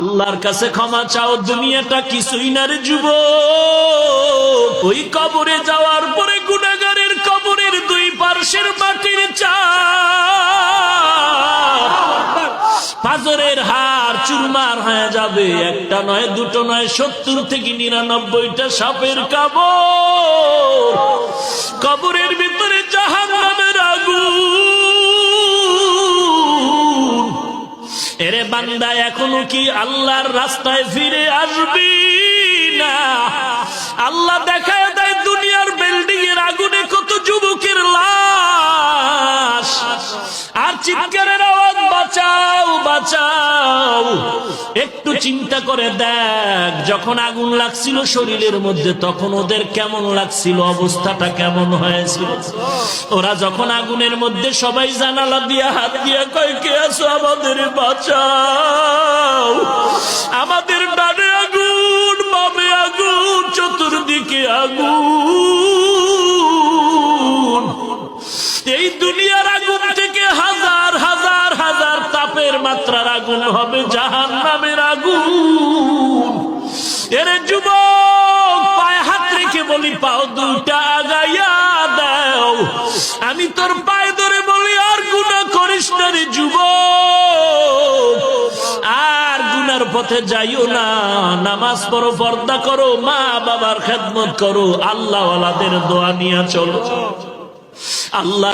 আল্লাহর কাছে ক্ষমা চাও, দুনিয়াটা কিছুই না রে যুবক। ওই কবরে যাওয়ার পরে গুনাহগারের কবরের দুই পার্শ্বের মাটির চাপ পাজরের হাড় চুরমার হয়ে যাবে। একটা নয়, দুটো নয়, 70 থেকে 99টা সাপের কামড়। কবরের ভিতরে জাহান্নামের আগুন। এরে বান্দা, এখনো কি আল্লাহর রাস্তায় ফিরে আসবি না? আল্লাহ দেখায় দেয় দুনিয়ার বিল্ডিং এর আগুনে কত যুবকের লাশ, আর চিৎকারের আওয়াজ, বাঁচাও বাঁচাও। একটু চিন্তা করে দেখ, যখন আগুন লাগছিল শরীরের মধ্যে তখন ওদের কেমন লাগছিল, অবস্থাটা কেমন হয়েছিল। ওরা যখন আগুনের মধ্যে সবাই জানালা দিয়া হাত দিয়া কয়, কে আছো, আমাদের বাঁচাও। আমাদের ডানে আগুন, বামে আগুন, চতুর্দিকে আগুন। এই দুনিয়ার আগুন থেকে হাজার হাজার হাজার তাপের মাত্রার আগুন হবে জাহান্নামের আগুন। এরে যুবক, পায়ে হাত রেখে বলি, পাও দুইটা আগাইয়া দাও। আমি তোর পায়ে ধরে বলি, আর গুনাহ করিস না রে যুবক, আর গুনার পথে যাইও না। নামাজ পড়ো, পর্দা করো, মা বাবার খেদমত করো, আল্লাহ ওয়ালাদের দোয়া নিয়ে চলো। আল্লাহ